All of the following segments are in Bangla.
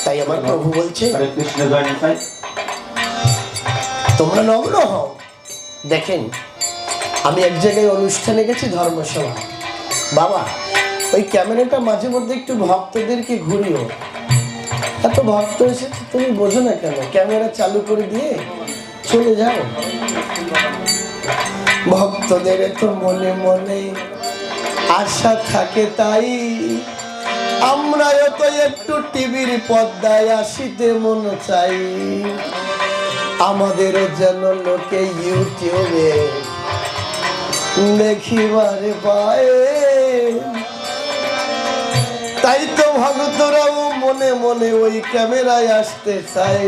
তাই আমার প্রভু বলছে তোমরা নগ্ন হও। দেখেন, আমি এক জায়গায় অনুষ্ঠানে গেছি, ধর্মসভা। বাবা, ওই ক্যামেরাটা মাঝে মধ্যে একটু ভক্তদেরকে ঘুরিও। এত ভক্ত এসেছে, তুমি বোঝো না কেন? ক্যামেরা চালু করে দিয়ে চলে যাও। ভক্তদের তো মনে মনে আশা থাকে, তাই আমরাও তো একটু টিভির পর্দায় আসিতে মন চাই। আমাদেরও যেন লোকে ইউটিউবে দেখিবারে পায়। তাই তো ভক্তরাও মনে মনে ওই ক্যামেরায় আসতে চাই।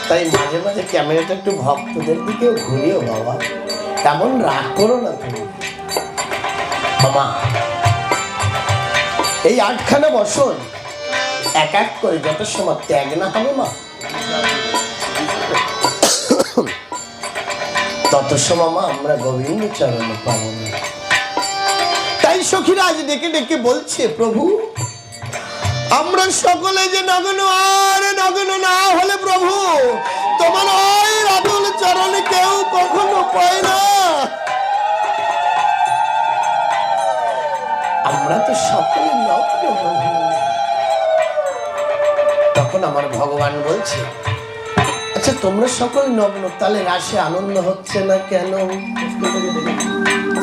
তাই মাঝে মাঝে ক্যামেরাটা একটু ভক্তদের দিকেও ঘুরিও বাবা, তেমন রাগ করো না তুমি। মামা, এই 8খানা বছর এক এক করে যত সময় ত্যাগ না হবে মা, তত সময় মা আমরা গোবিন্দ চরণে পাবো না। তাই সখীরা আজ ডেকে ডেকে বলছে, প্রভু আমরা সকলে যে নগ্ন, আর নগ্ন না হলে প্রভু তোমার ওই রাতুল চরণে কেউ কখনো পায় না। আমরা তো সকলে নগ্ন প্রভু। তখন আমার ভগবান বলছে, আচ্ছা তোমরা সকলে নগ্ন, তাহলে রাসে আনন্দ হচ্ছে না কেন?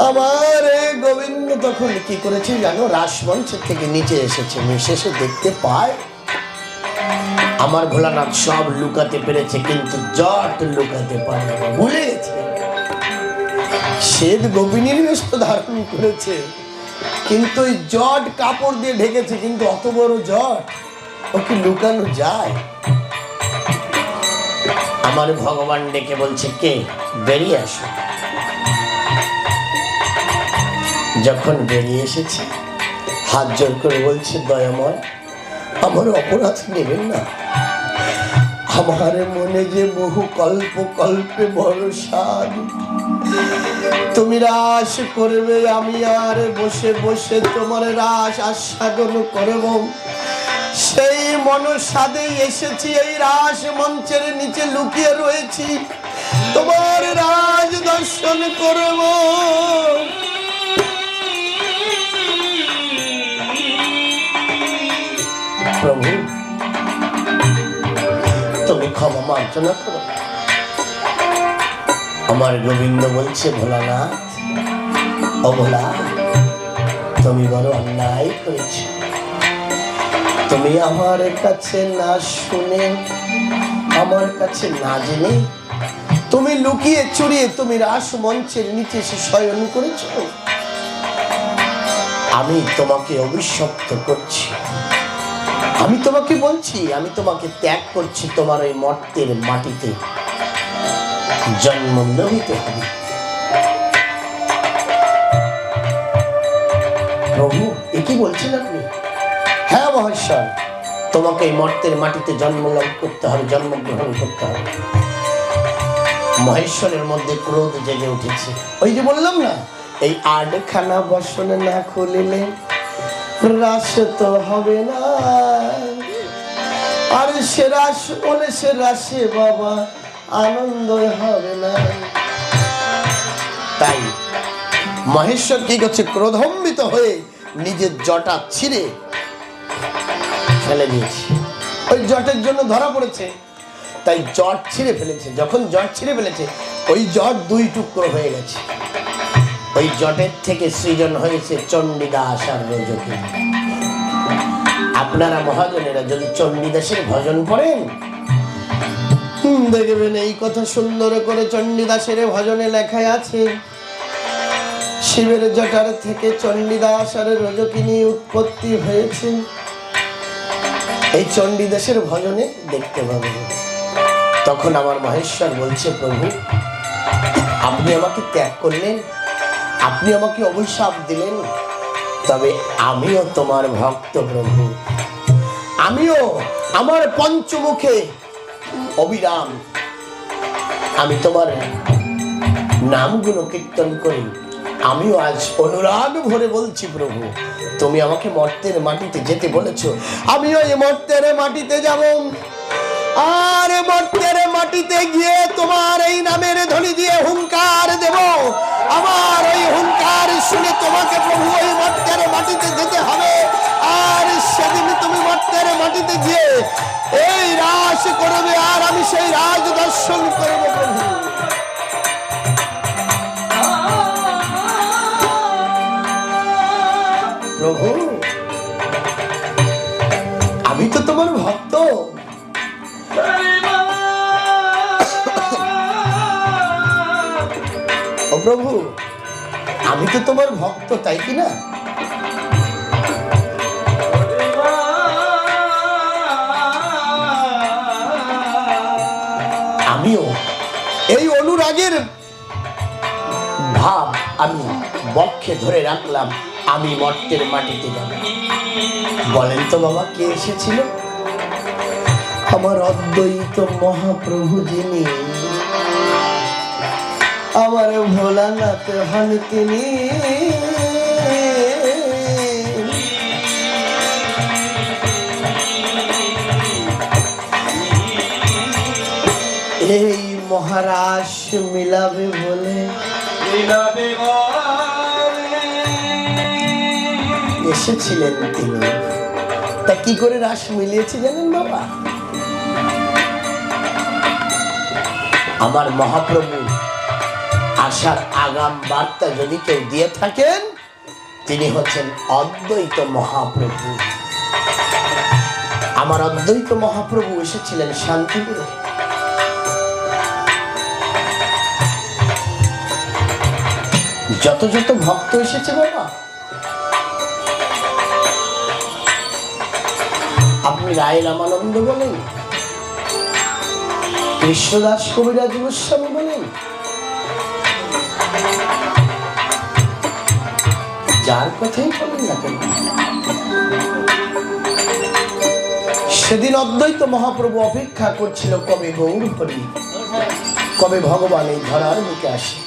আমার গোবিন্দ তখন কি করেছে জানো? রাসমঞ্চের থেকে নিচে এসেছে, এসে দেখতে পায় আমার ভোলানাথ সব লুকাতে পেরেছে, কিন্তু জট লুকাতে পারে না, ভুলে গেছে। শ্বেত গোপিনীর বেশ ধারণ করেছে, কিন্তু ওই জট কাপড় দিয়ে ঢেকেছে, কিন্তু অত বড় জট ওকে লুকানো যায়? আমার ভগবান ডেকে বলছে, কে? বেরিয়ে আসো। যখন বেরিয়ে এসেছে, হাত জোর করে বলছে, দয়াময় আমার অপরাধ নেবেন না। আমার মনে যে বহু কল্প কল্পে ভরসা, তুমি রাস করবে, আমি আর বসে বসে তোমার রাস আস্বাদন করব। সেই মনসাদেই এসেছি, এই রাস মঞ্চের নিচে লুকিয়ে রয়েছি, তোমার রাজ দর্শন করব। প্রভু তুমি ক্ষমা মার্জনা করো। আমার গোবিন্দ বলছে, ভোলানাথ ও ভোলা, তুমি বড় অন্যায় করেছ। তুমি আমার কাছে না শুনে, আমার কাছে না জেনে তুমি লুকিয়ে চুরিয়ে তুমি রাস মঞ্চের নিচে এসে শয়ন করেছ। আমি তোমাকে অভিশপ্ত করছি। আমি তোমাকে বলছি, আমি তোমাকে ত্যাগ করছি। তোমার ওই মর্তের মাটিতে জন্ম নিতে হবে। প্রভু এ কি বলছেন আপনি? হ্যাঁ মহেশ্বর, তোমাকে এই মর্তের মাটিতে জন্মলাভ করতে হবে, জন্মগ্রহণ করতে হবে। মহেশ্বরের মধ্যে ক্রোধ জেগে উঠেছে। ওই যে বললাম না, এই 8খানা বসন না খুলিলে রাস তো হবে না। আর সে রাস বলে সে রাসে বাবা আনন্দ হবে না। তাই মহেশ্বর কি করছে? ক্রোধান্বিত হয়ে নিজের জটা ছিঁড়ে ফেলে দিয়েছে। ওই জটের জন্য ধরা পড়েছে, তাই জট ছিঁড়ে ফেলেছে। যখন জট ছিঁড়ে ফেলেছে, ওই জট 2 টুকরো হয়ে গেছে। ওই জটের থেকে সৃজন হয়েছে চণ্ডীদাস আর রজকিনী। আপনারা মহাজনেরা যদি চণ্ডীদাসের ভজন পড়েন, দেখবেন এই কথা সুন্দর করে চণ্ডীদাসের ভজনে লেখায় আছে, শিবের জটার থেকে চণ্ডীদাস আর রজকিনী উৎপত্তি হয়েছে। এই চণ্ডীদাসের ভজনে দেখতে পাবেন। তখন আমার মহেশ্বর বলছে, প্রভু আপনি আমাকে ত্যাগ করলেন, আপনি আমাকে অভিশাপ দিলেন, তবে আমিও তোমার ভক্ত প্রভু। আমিও আমার পঞ্চমুখে অবিরাম আমি তোমার নামগুলো কীর্তন করি, আমিও আজ অনুরাগ ভরে বলছি প্রভু, তুমি আমাকে মর্তের মাটিতে যেতে বলেছো, আমিও এই মর্তের মাটিতে যাব। আর মর্তের মাটিতে গিয়ে তোমার এই নামের ধ্বনি দিয়ে হুঙ্কার দেব। আমার ওই হুঙ্কার শুনে তোমাকে প্রভু ওই মর্তের মাটিতে যেতে হবে। আর সেদিন তুমি মর্তের মাটিতে গিয়ে এই রাস করবে, আর আমি সেই রাজ দর্শন করবো প্রভু। প্রভু, আমি তো তোমার ভক্ত। ও প্রভু, আমি তো তোমার ভক্ত, তাই কি না? আমিও এই অনুরাগের ভাব আমি বক্ষে ধরে রাখলাম, আমি মর্তের মাটিতে যাব। বলেন তো বাবা, কে এসেছিল? আমার অদ্বৈত মহাপ্রভু, যিনি আমার ভোলানাথ হন তিনি। এই মহারাজ মিলাবে বলে এসেছিলেন তিনি। তা কি করে রাস মিলিয়েছে জানেন বাবা? আমার মহাপ্রভু আসার আগাম বার্তা যদি কেউ দিয়ে থাকেন, তিনি হচ্ছেন অদ্বৈত মহাপ্রভু। আমার অদ্বৈত মহাপ্রভু এসেছিলেন শান্তিপুরে। যত যত ভক্ত এসেছে বাবা, আপনি রায় রামানন্দ বলেন, কৃষ্ণদাস কবিরাজ গোস্বামী বলেন, যার কথাই বলেন না কেন, সেদিন অদ্বৈত মহাপ্রভু অপেক্ষা করছিল কবে গৌর হরি, কবে ভগবান এই ধরার বুকে আসে।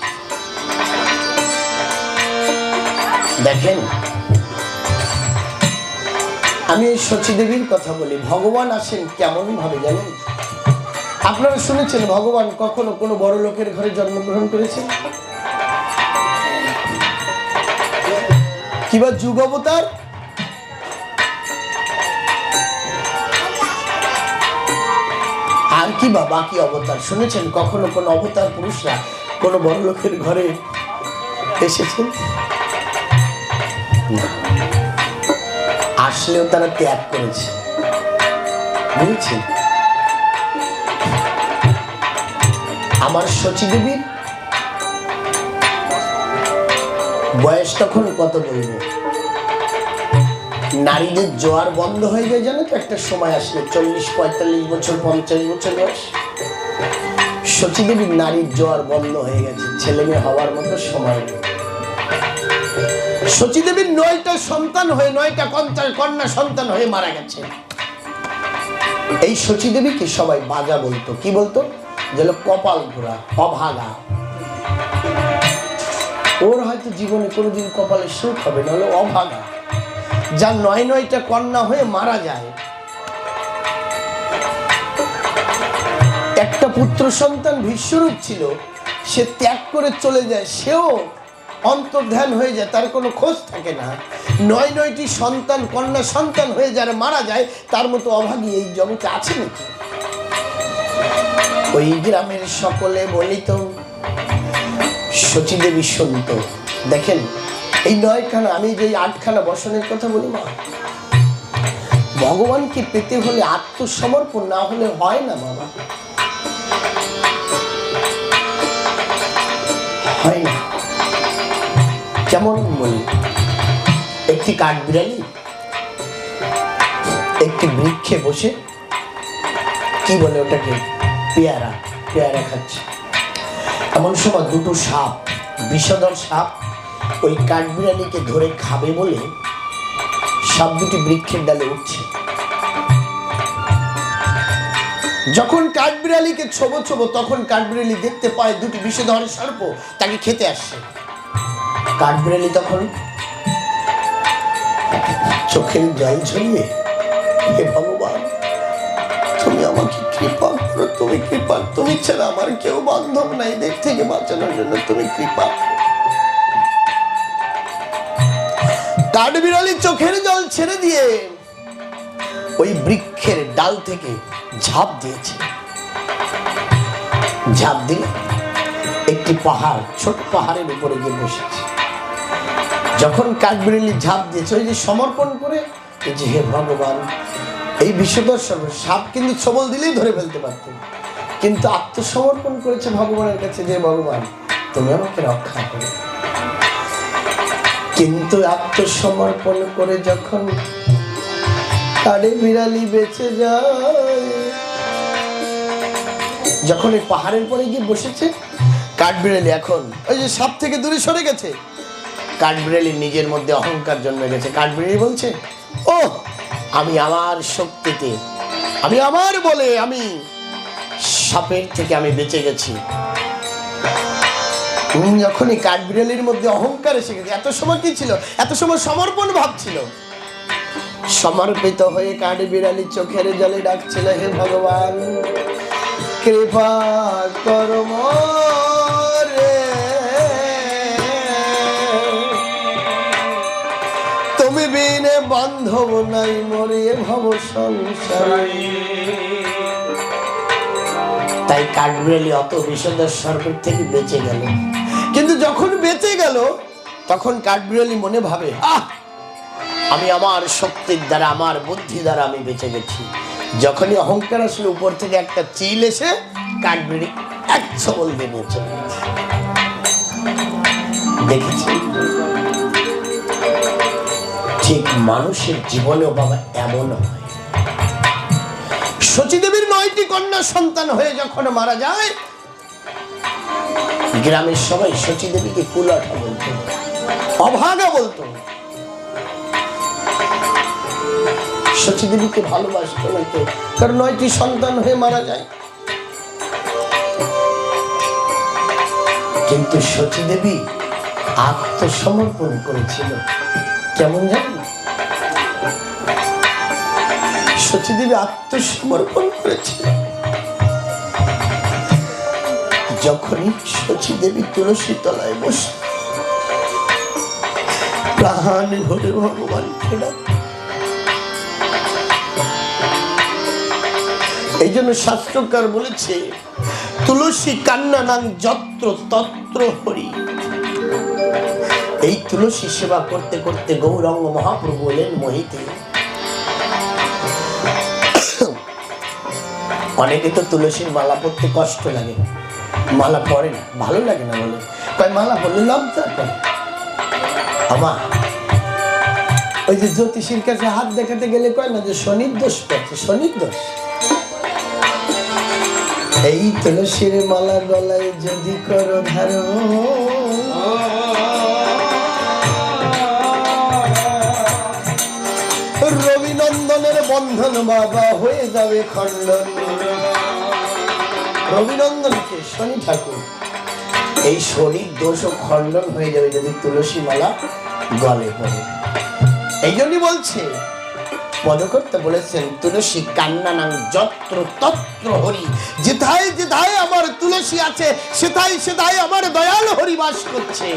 দেখেন, আমি এই সচীদেবীর কথা বলি। ভগবান আসেন কেমন ভাবে জানেন? আপনারা শুনেছেন ভগবান কখনো কোনো বড় লোকের ঘরে জন্মগ্রহণ করেছেন? কিবা যুগ অবতার? আর কি বা বাকি অবতার শুনেছেন কখনো কোন অবতার পুরুষরা কোন বড় লোকের ঘরে এসেছেন? আসলেও তারা ত্যাগ করেছে, বুঝেছেন? আমার সচীদেবীর বয়স তখন কত বলব, নারীদের জোয়ার বন্ধ হয়ে যায় জানো তো একটা সময় আসলে, 40-45 বছর 50 বছর বয়স। সচীদেবীর নারীর জোয়ার বন্ধ হয়ে গেছে, ছেলে মেয়ে হওয়ার মতো সময় নেই। সচীদেবীর 9টা সন্তান হয়ে, 9টা কন্যা সন্তান হয়ে মারা গেছে। এই সচীদেবীকে সবাই বাজা বলতো। কি বলতো? যেন কপাল ঘোরা, অভাগা। ওর হয়তো জীবনে কোনোদিন কপালে সুখ হবে না, হলো অভাগা। যার 9টা কন্যা হয়ে মারা যায়, একটা পুত্র সন্তান বিশ্বরূপ ছিল, সে ত্যাগ করে চলে যায়, সেও অন্তর্ধান হয়ে যায়, তার কোনো খোঁজ থাকে না। 9টি সন্তান কন্যা সন্তান হয়ে যারা মারা যায়, তার মতো অভাগী এই জগতে আছে নাকি? ওই গ্রামের সকলে বলিত, সচীদেবী শুনত। দেখেন, এই 9খানা, আমি যে 8খানা বসনের কথা বলি না, ভগবানকে পেতে হলে আত্মসমর্পণ না হলে হয় না বাবা, হয় না। যেমন বলি, একটি কাঠবিড়ালি একটি বৃক্ষে বসে, কি বলে ওটাকে, পেয়ারা খাচ্ছে। এমন সময় দুটো সাপ, বিষধর সাপ, ওই কাঠবিড়ালিকে ধরে খাবে বলে সাপ দুটি বৃক্ষের ডালে উঠছে। যখন কাঠবিড়ালিকে ছোবো তখন কাঠবিড়ালি দেখতে পায় দুটি বিষধর সর্প তাকে খেতে আসছে। কাঠবিড়ালি তখন চোখের জল ঝরিয়ে, হে ভগবান তুমি আমাকে কৃপা করো, তুমি কৃপা, তুমি ছাড়া আমার কেউ বান্ধব নাই, এদের থেকে বাঁচানোর জন্য তুমি কৃপা। কাঠবিড়ালি চোখের জল ছেড়ে দিয়ে ওই বৃক্ষের ডাল থেকে ঝাঁপ দিয়েছে। ঝাঁপ দিয়ে একটি পাহাড়, ছোট পাহাড়ের উপরে গিয়ে বসেছে। যখন কাঠবিড়ালি ঝাঁপ দিয়েছে, ওই যে সমর্পণ করে, যে হে ভগবান, এই বিষধর সাপ কিন্তু ছবল দিলেই ধরে ফেলতে পারত, কিন্তু আত্মসমর্পণ করেছে ভগবানের কাছে, যে ভগবান তুমি আমাকে রক্ষা করো। কিন্তু আত্মসমর্পণ করে যখন কাঠবিড়ালি বেঁচে যায়, যখন এই পাহাড়ের পরে গিয়ে বসেছে, কাঠবিড়ালি এখন ওই যে সাপ থেকে দূরে সরে গেছে। কাঠবিড়ালি নিজের মধ্যে অহংকার জন্মে গেছে। কাঠবিড়ালি বলছে, ও আমি আমার শক্তিতে, আমি আমার বলে আমি সাপের থেকে আমি বেঁচে গেছি। যখনই কাঠবিড়ালির মধ্যে অহংকার এসে গেছে, এত সময় কি ছিল, এত সময় সমর্পণ ভাব ছিল। সমর্পিত হয়ে কাঠবিড়ালি চোখের জলে ডাকছিল, হে ভগবান কৃপা করো মোরে, তুমি বিনে বান্ধব নাই মোরে ভব সংসারে। তাই কাঠবিড়ালি অত বিষধর সর্পের থেকে বেঁচে গেল। কিন্তু যখন বেঁচে গেল, তখন কাঠবিড়ালি মনে ভাবে, আমি আমার শক্তির দ্বারা, আমার বুদ্ধি দ্বারা আমি বেঁচে গেছি। যখনই অহংকার আসলে, উপর থেকে একটা চিল এসে কাঠবিড়ালি এক ছবল দিয়ে নিয়ে চলে গেছে। দেখেছি ঠিক মানুষের জীবনেও বাবা এমন হয়। সতীদেবীর 9টি কন্যা সন্তান হয়ে যখন মারা যায়, গ্রামের সবাই সতীদেবীকে কুলাঠা বলতো, অভাগা বলতো। সতীদেবীকে ভালোবাসত না কেউ, কারণ 9টি সন্তান হয়ে মারা যায়। কিন্তু সতীদেবী আত্মসমর্পণ করেছিল। কেমন জানেন? সতীদেবী আত্মসমর্পণ করেছিল। যখনই সতীদেবী তুলসী তলায় বসে প্রাণ ভরে ভগবানকে ডাকে, এই জন্য শাস্ত্রকার বলেছে, তুলসী কান্না নাং যত্র তত্র হরি। এই তুলসী সেবা করতে করতে গৌরাঙ্গ মহাপ্রভু বলেন মোহিতে। অনেকে তো তুলসীর মালা পরতে কষ্ট লাগে, মালা পরে না, ভালো লাগে না বলে, তাই মালা পরলে লজ্জা করে। আমার ওই যে জ্যোতিষীর কাছে হাত দেখাতে গেলে কয় না যে শনির দোষ পড়ছে, শনির দোষ। এই তুলসীর মালা গলায় যদি করো ধারো, রবিনন্দনের বন্ধন বাবা হয়ে যাবে খণ্ডন। রবিনন্দনকে শনি ঠাকুর, এই শনির দোষ খণ্ডন হয়ে যাবে যদি তুলসী মালা গলে পড়ে। এই জন্যই বলছে পদকর্তা বলেছেন, তুলসী কান্না নাং যত্র তত্র হরি। যেথায় যেথায় আমার তুলসী আছে, সেথায় সেথায় আমার দয়াল হরি বাস করছে।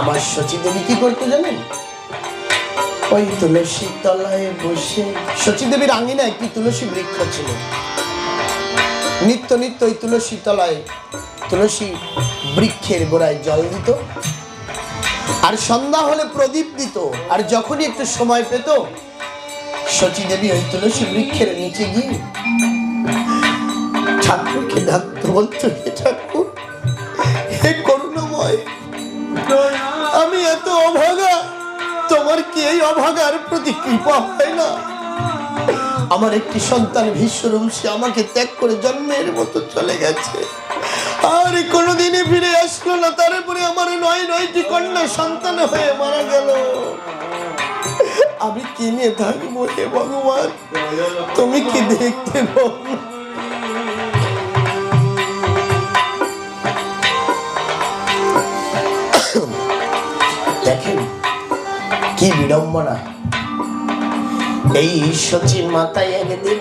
আমার সতীদেবী কি করতে জানেন? ওই তুলসী তলায় বসে, সতীদেবীর আঙিনায় একটি তুলসী বৃক্ষ ছিল। নিত্য নিত্য ওই তুলসী তলায়, তুলসী বৃক্ষের গোড়ায় জল দিত, আর সন্ধ্যা হলে প্রদীপ দিত। আর যখনই একটু সময় পেত, সতীদেবী ওই তুলসী বৃক্ষের নিচে গিয়ে ঠাকুরকে ডাকতো, বলতো, হে ঠাকুর, হে করুণাময়, আমি এত অভাগা, তোমার কি এই অভাগার প্রতি কৃপা হয় না? আমার একটি সন্তান ভীষ্মরূপ, সে আমাকে ত্যাগ করে জন্মের মতো চলে গেছে। আর কোনোদিনই ফিরে আসলো না। তারপরে আমার 9টি কন্যা সন্তান হয়ে মারা গেল। আমি কি নিয়ে থাকবো হে ভগবান, তুমি কি দেখতে পাও? দেখেন কি বিড়ম্বনা। এই সচিন মাতায় একদিন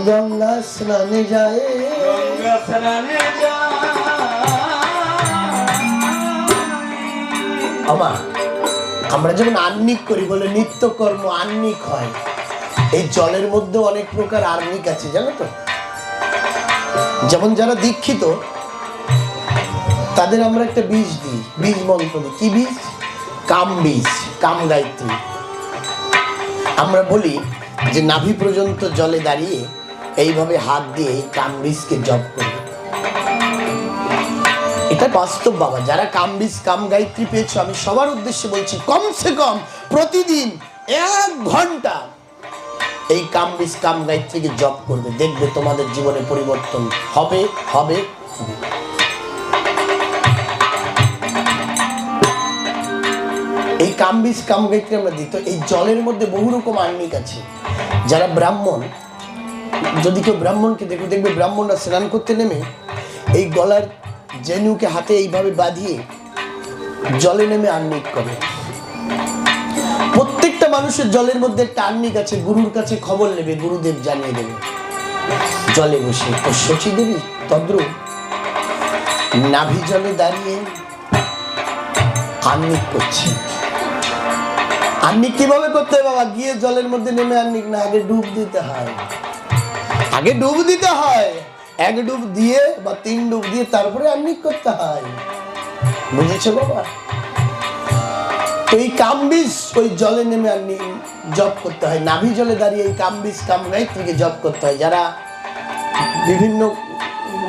গঙ্গা স্নানে যায়, আমরা যেমন আহ্নিক করি বলে নিত্যকর্ম আহ্নিক হয়, এই জলের মধ্যে অনেক প্রকার আহ্নিক আছে জানো তো। যেমন যারা দীক্ষিত তাদের আমরা একটা বীজ দিই, বীজ মন্ত্র দিই। কি বীজ? কাম বীজ, কাম গায়ত্রী। আমরা বলি যে নাভি পর্যন্ত জলে দাঁড়িয়ে এইভাবে হাত দিয়ে এই কাম বীজকে জপ করবে। এটা বাস্তব বাবা। যারা কাম বীজ কাম গায়ত্রী পেয়েছো, আমি সবার উদ্দেশ্যে বলছি কমসে কম প্রতিদিন 1 ঘন্টা এই কাম বীজ কাম গায়ত্রীকে জপ করবে। দেখবে তোমাদের জীবনে পরিবর্তন হবে হবে হবে। এই কাম বীজ কাম গায়ত্রী আমরা দিই। তো এই জলের মধ্যে বহু রকম আহ্নিক আছে। যারা ব্রাহ্মণ, যদি কেউ ব্রাহ্মণকে দেখবে ব্রাহ্মণরা স্নান করতে নেমে এই গলার জেনুকে হাতে এইভাবে বাঁধিয়ে জলে নেমে আহ্নিক করে। প্রত্যেকটা মানুষের জলের মধ্যে একটা আহ্নিক আছে। গুরুর কাছে খবর নেবে, গুরুদেব জানিয়ে দেবে জলে বসে। তো শচী দেবী তদ্রূপ নাভি জলে দাঁড়িয়ে আহ্নিক করছে। আহ্নিক কিভাবে করতে হয় বাবা? গিয়ে জলের মধ্যে নেমে আহ্নিক না, আগে ডুব দিতে হয়। আগে ডুব দিতে হয়, 1 ডুব দিয়ে বা 3 ডুব দিয়ে তারপরে আহ্নিক করতে হয়। বুঝেছো বাবা? তো এই কাম বীজ ওই জলে নেমে আহ্নিক জপ করতে হয়। নাভি জলে দাঁড়িয়ে এই কাম বীজ কাম গায়ত্রীকে জপ করতে হয়। যারা বিভিন্ন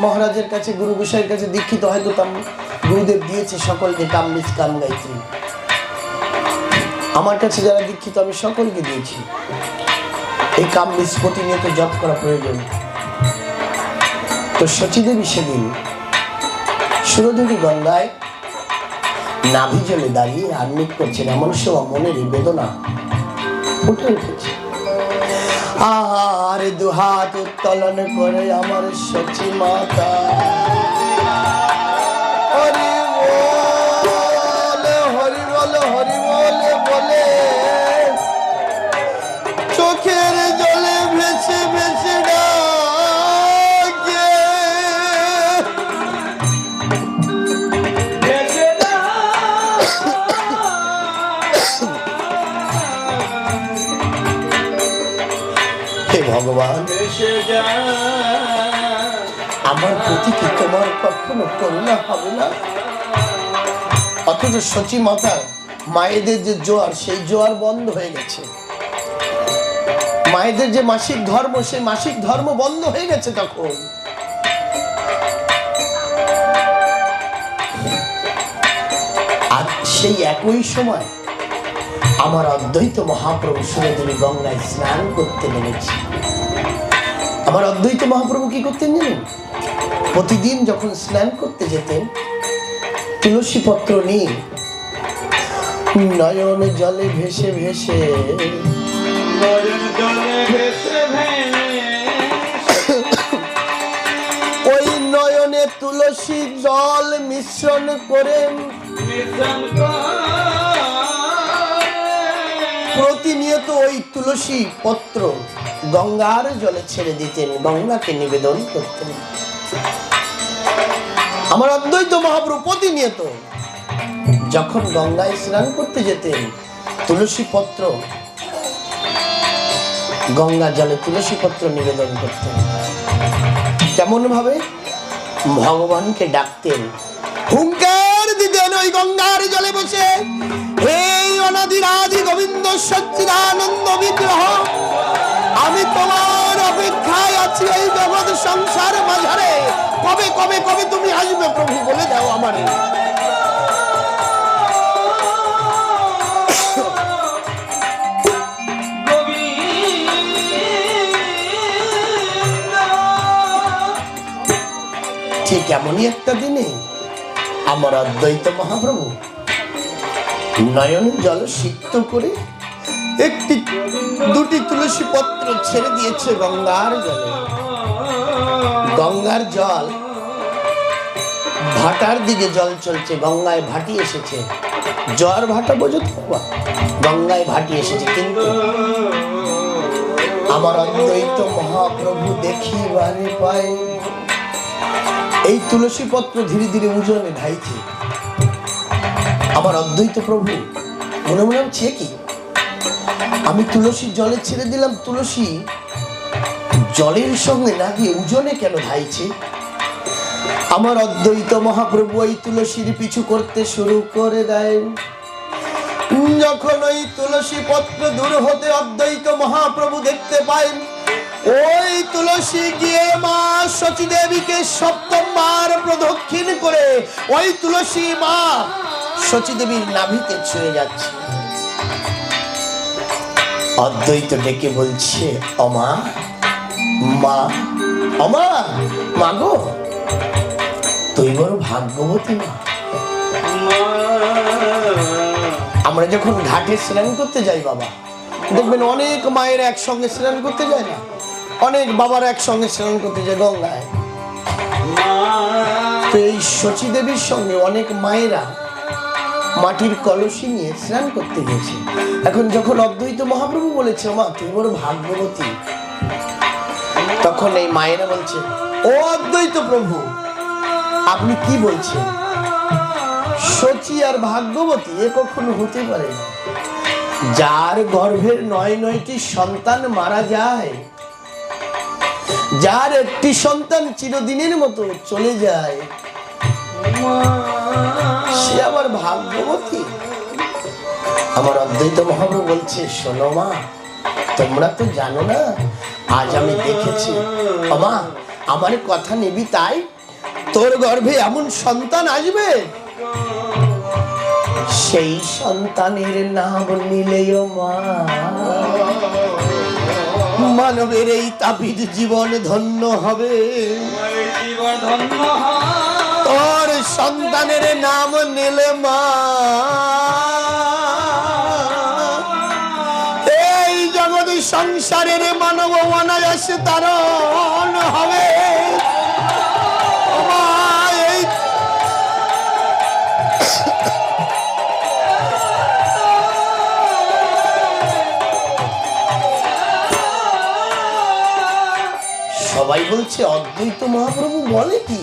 মহারাজের কাছে, গুরু গোসাইয়ের কাছে দীক্ষিত, হয়তো গুরুদেব দিয়েছে সকলকে কাম বীজ কাম গায়ত্রী। আমার কাছে যারা দীক্ষিত আমি সকলকে দিয়েছি। এই কাম বীজ প্রতিনিয়ত জপ করা প্রয়োজন। তো শচী দেবী সেদিন সুরধুনী গঙ্গায় নাভি জলে দাঁড়িয়ে আহ্নিক করছেন। এমন সময় মনের বেদনা ফুটে উঠেছে। আর 2 হাত উত্তোলন করে আমার শচী মাতা হরি বল হরি বল বলে চোখের জলে ভেসে ভেসে ডাকে। হে ভগবান, আমার প্রতি কি তোমার কখনো করুণা হবে না? অথচ শচী মাতা মায়েদের যে জোয়ার, সেই জোয়ার বন্ধ হয়ে গেছে। মায়েদের যে মাসিক ধর্ম, সেই মাসিক ধর্ম বন্ধ হয়ে গেছে। তখন আর সেই একই সময় আমার অদ্বৈত মহাপ্রভু সুরধুনী গঙ্গায় স্নান করতে নেমেছে। আমার অদ্বৈত মহাপ্রভু কি করতেন জানেন? প্রতিদিন যখন স্নান করতে যেতেন, তুলসী পত্র নিয়ে নয়ন জলে ভেসে ভেসে ওই নয়নে তুলসী জল মিশ্রণ করে প্রতিনিয়ত ওই তুলসী পত্র গঙ্গার জলে ছেড়ে দিতেন, গঙ্গাকে নিবেদন করতেন। আমার অদ্বৈত মহাপ্রভু প্রতিনিয়ত যখন গঙ্গায় স্নান করতে যেতেন, তুলসী পত্র গঙ্গা জলে তুলসী পত্র নিবেদন করতেন। কেমন ভাবে? ভগবানকে ডাকতেন, হুঙ্কার দিতেন ওই গঙ্গার জলে বসে, হে অনাদিরাদি গোবিন্দ সচ্চিদানন্দ বিগ্রহ, আমি তোমার অপেক্ষায় আছি এই জগৎ সংসার মাঝারে। কবে কবে কবে তুমি আসবে প্রভু, বলে দাও আমারে। কেমনই একটা দিনে আমার অদ্বৈত মহাপ্রভু নয়ন জল সিক্ত করে একটি দুটি তুলসী পত্র ছেড়ে দিয়েছে গঙ্গার জলে। গঙ্গার জল ভাটার দিকে জল চলছে, গঙ্গায় ভাটি এসেছে। জ্বর ভাটা বোঝো তো, গঙ্গায় ভাটি এসেছে। কিন্তু আমার অদ্বৈত মহাপ্রভু দেখিবারে পায় এই তুলসী পত্র ধীরে ধীরে উজনে ধাইছে। আমার অদ্বৈত প্রভু মনে মনে হচ্ছে কি, আমি তুলসী জলে ছেড়ে দিলাম, তুলসী জলের সঙ্গে না গিয়ে উজনে কেন ধাইছে? আমার অদ্বৈত মহাপ্রভু ওই তুলসীর পিছু করতে শুরু করে দেয়। যখন ওই তুলসী পত্র দূর হতে অদ্বৈত মহাপ্রভু দেখতে পায় ওই তুলসী গিয়ে মা সচী দেবীকে সপ্তমবার প্রদক্ষিণ করে ওই তুলসী মা সচী দেবীর নাভিতে ছুঁয়ে যাচ্ছে। অদ্বৈত ডেকে বলছে, অমা, মা, অমা, মা গো, তুই বড় ভাগ্যবতী মা। আমরা যখন ঘাটে স্নান করতে যাই বাবা, দেখবেন অনেক মায়ের একসঙ্গে স্নান করতে যায় না, অনেক বাবার একসঙ্গে স্নান করতে যায় গঙ্গায়। তো এই সচী দেবীর সঙ্গে অনেক মায়েরা মাটির কলসি নিয়ে স্নান করতে গেছে। এখন যখন অদ্বৈত মহাপ্রভু বলেছে, মা তুই বড় ভাগ্যবতী, তখন এই মায়েরা বলছে, ও অদ্বৈত প্রভু আপনি কি বলছেন? সচী আর ভাগ্যবতী এ কখনো হতে পারে না। যার গর্ভের ৯টি সন্তান মারা যায়, যার একটি সন্তান চিরদিনের মতো চলে যায়, সে আবার ভাগ্যবতী? আমার অদ্বৈত মহাপ্রভু বলছে, শোনো মা, তোমরা তো জানো না, আজ আমি দেখেছি। মা আমার কথা নিবি তাই তোর গর্ভে এমন সন্তান আসবে, সেই সন্তানের নাম নিলেও মা মানবের এই তাপিত জীবন ধন্য হবে। তোর সন্তানের নাম নিলে মা এই জগৎ সংসারের মানব অনায়াসে তারণ হবে। সবাই বলছে অদ্বৈত মহাপ্রভু বলে কি?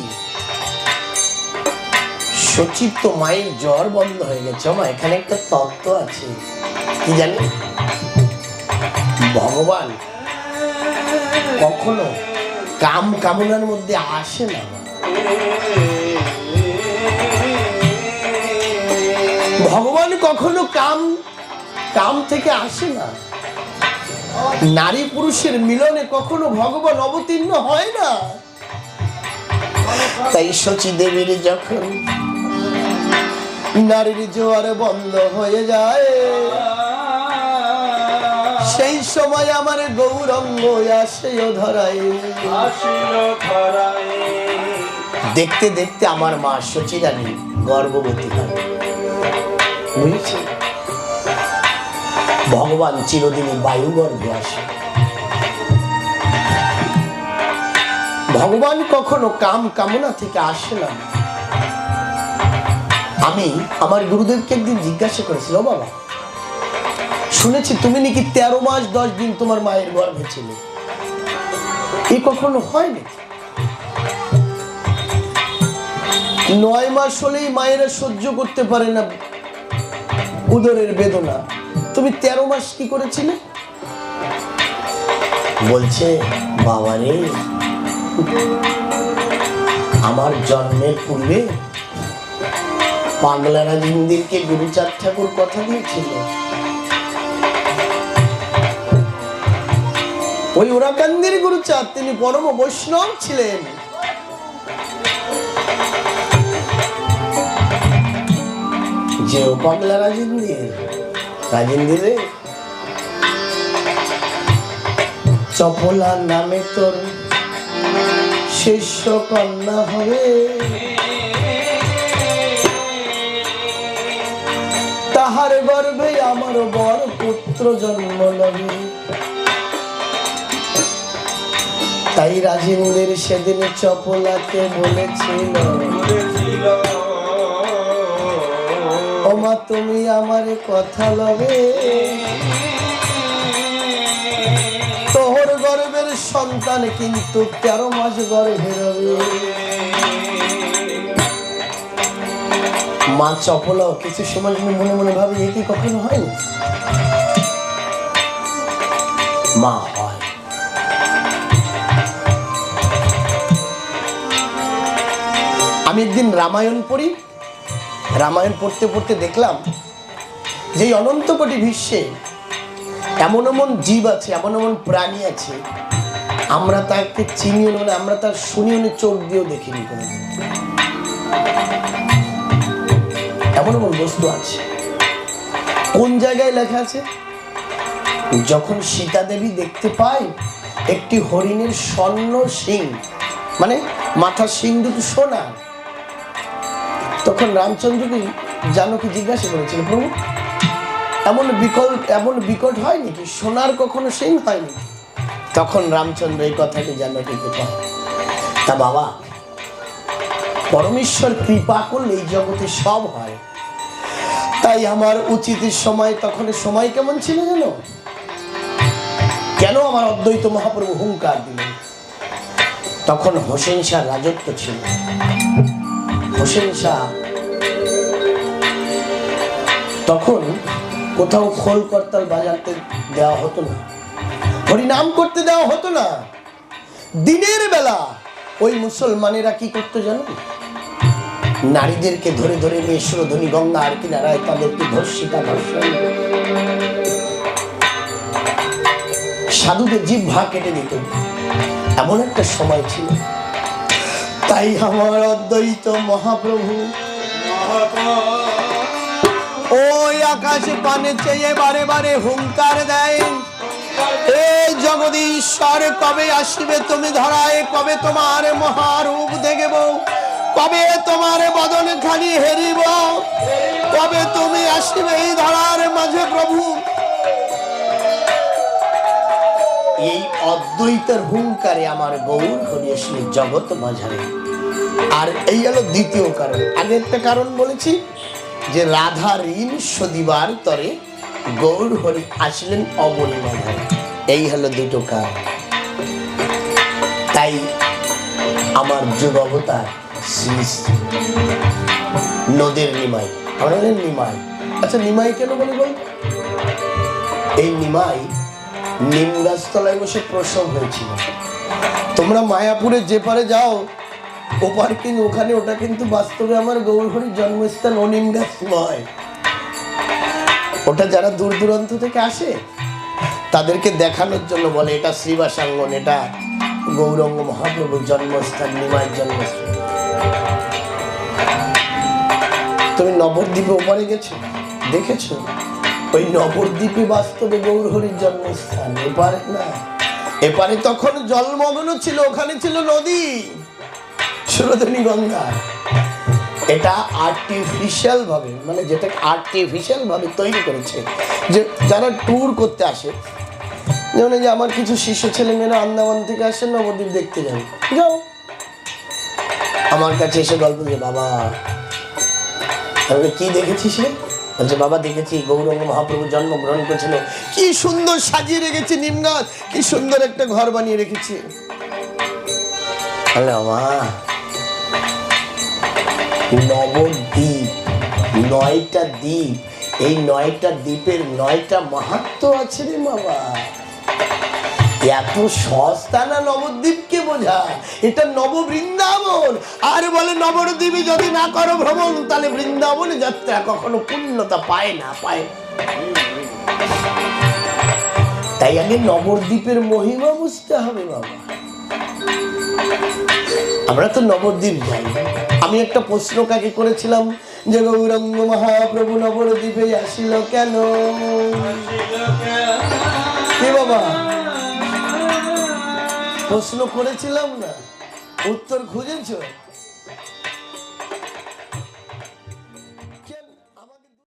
সচিব তো মায়ের জ্বর বন্ধ হয়ে গেছে। মা এখানে একটা তত্ত্ব আছে, কি জানি, ভগবান কখনো কাম কামনার মধ্যে আসে না। ভগবান কখনো কাম থেকে আসে না। নারী পুরুষের মিলনে কখনো ভগবান অবতীর্ণ হয় না। তাই সচী দেবীর যখন নারীর জোয়ার বন্ধ হয়ে যায়, সেই সময় আমার গৌরঙ্গ আসেও ধরায়। দেখতে দেখতে আমার মা সচী রানী গর্ভবতী হয়, বুঝেছি? ভগবান চিরদিনই বায়ু গর্ভে আসে। ভগবান কখনো কাম কামনা থেকে আসে না। আমি আমার গুরুদেবকে একদিন জিজ্ঞাসা করেছিল, বাবা শুনেছি তুমি নাকি 13 মাস 10 দিন তোমার মায়ের গর্ভে ছিল, এ কখনো হয়নি? 9 মাস হলেই মায়েরা সহ্য করতে পারে না উদরের বেদনা, তুমি 13 মাস কি করেছিলে? বলছে, বাবারে আমার জন্মের পূর্বে পাগলা রাজিন্দিরকে গুরুচাঁদ ঠাকুর কথা দিয়েছিল। ওই ওরাকান্দির গুরুচাঁদ তিনি পরম বৈষ্ণব ছিলেন। যে ও পাগলা রাজিন্দিরে চপলা নামে তোর শিষ্য কন্যা হবে, তাহার গর্ভে আমার বর পুত্র জন্ম লবে। তাই রাজেন্দ্র সেদিন চপলাকে বলেছিল, ও মা তুমি আমার কথা লবে, তোর গর্ভের সন্তান কিন্তু 13 মাস গর্ভে রবে। মা চপলাও কিছু সময় মনে মনে ভাবে এ কি কখনো হয় না? মা হয়। আমি একদিন রামায়ণ পড়ি, রামায়ণ পড়তে পড়তে দেখলাম যে অনন্ত কোটি বিশ্বে এমন এমন জীব আছে, এমন এমন প্রাণী আছে, আমরা তাকে চিনিও না, আমরা তার শুনিও না, চোখ দিয়েও দেখিনি কোনোদিন। এমন এমন বস্তু আছে। কোন জায়গায় লেখা আছে? যখন সীতা দেবী দেখতে পায় একটি হরিণের স্বর্ণ শিং, মানে মাথার শিং দুটো সোনা, তখন রামচন্দ্রকে জানকী জিজ্ঞাসা করেছিল, প্রভু এমন বিকট হয় নাকি? সোনার কখনো শিং হয় নাকি? তখন রামচন্দ্র এই কথাটি জানকীকে কয়, তা বাবা, পরমেশ্বর কৃপা করলে এই জগতে সব হয়। তাই আমার উচিতের সময়, তখন সময় কেমন ছিল জানো? কেন আমার অদ্বৈত মহাপ্রভু হুঙ্কার দিলেন? তখন হোসেন শাহ রাজত্ব ছিল। হোসেন শাহ তখন কোথাও খোল করতাল বাজাতে দেওয়া হতো না, হরিনাম করতে দেওয়া হতো না। দিনের বেলা ওই মুসলমানেরা কি করতো জানো? নারীদেরকে ধরে ধরে নিয়ে সুরধনী গঙ্গার কিনারায় তাদেরকে ধর্ষিতা, ধর্ষণ, সাধুদের জিহ্বা কেটে দিত। এমন একটা সময় ছিল। তাই আমার অদ্বৈত মহাপ্রভু ওই আকাশ পানে চেয়ে বারে বারে হুঙ্কার দেয়, এই জগদীশ্বর কবে আসিবে তুমি ধরায়, কবে তোমার মহারূপ দেখব, কবে তোমার বদন খানি হেরিব, কবে তুমি আসিবে এই ধরার মাঝে প্রভু। এই অদ্বৈতের হুঙ্কারে আমার গৌর হরি আসলে জগৎ মাঝারে। আর এই হলো দ্বিতীয় কারণ। আগে একটা কারণ বলেছি যে রাধা ঋণ শোধিবার তরে গৌর হরি আসলেন অবনী মাঝারে। এই হলো দুটো কারণ। তাই আমার যুগ অবতার শ্রী নদের নিমাই, আমরা বলেন নিমাই। আচ্ছা নিমাই কেন বলি বল? এই নিমাই নিম গাছতলায় বসে প্রসব হয়েছিল। তোমরা মায়াপুরে যে পারে যাও, ও পার্কিং ওখানে, ওটা কিন্তু বাস্তবে আমার গৌর হরির জন্মস্থান। ও নিম গাছ নয়, ওটা যারা দূর দূরান্ত থেকে আসে তাদেরকে দেখানোর জন্য বলে এটা শ্রীবাসাঙ্গন, এটা গৌরাঙ্গ মহাপ্রভুর জন্মস্থান, নিমাইয়ের জন্মস্থান। তুমি নবদ্বীপে ওপারে গেছো, দেখেছো? ওই নবদ্বীপে বাস্তবে গৌর হরির জন্মস্থান। এপারে না, এপারে তখন জলমগ্ন ছিল, ওখানে ছিল নদী সুরধনী গঙ্গা। এটা আর্টিফিশিয়াল ভাবে, মানে যেটা আর্টিফিশিয়াল ভাবে তৈরি করেছে, যে যারা ট্যুর করতে আসে, যেমন যে আমার কিছু শিষ্য ছেলে মেয়েরা আন্দামান থেকে আসে নবদ্বীপ দেখতে যাবে, যাও আমার কাছে এসে গল্প যে বাবা আমি কি দেখেছিস রে? বলছে বাবা দেখেছি গৌরাঙ্গ মহাপ্রভু জন্মগ্রহণ করেছিল, কি সুন্দর সাজিয়ে রেখেছি নিম গাছ, কি সুন্দর একটা ঘর বানিয়ে রেখেছি। নবদ্বীপ 9টা দ্বীপ, এই 9টা দ্বীপের 9টা মাহাত্ম্য আছে রে বাবা। এত সস্তা না নবদ্বীপকে বোঝা, এটা নববৃন্দাবন। আর বলে নবদ্বীপে যদি না করো ভ্রমণ, তাহলে বৃন্দাবনে যাত্রা কখনো পূর্ণতা পায় না, পায় না। তাই আগে নবদ্বীপের মহিমা বুঝতে হবে বাবা। আমরা তো নবদ্বীপ যাই। আমি একটা প্রশ্ন কাকে করেছিলাম যে গৌরাঙ্গ মহাপ্রভু নবদ্বীপে আসিল কেন? কি বাবা প্রশ্ন করেছিলাম না? উত্তর খুঁজেছো?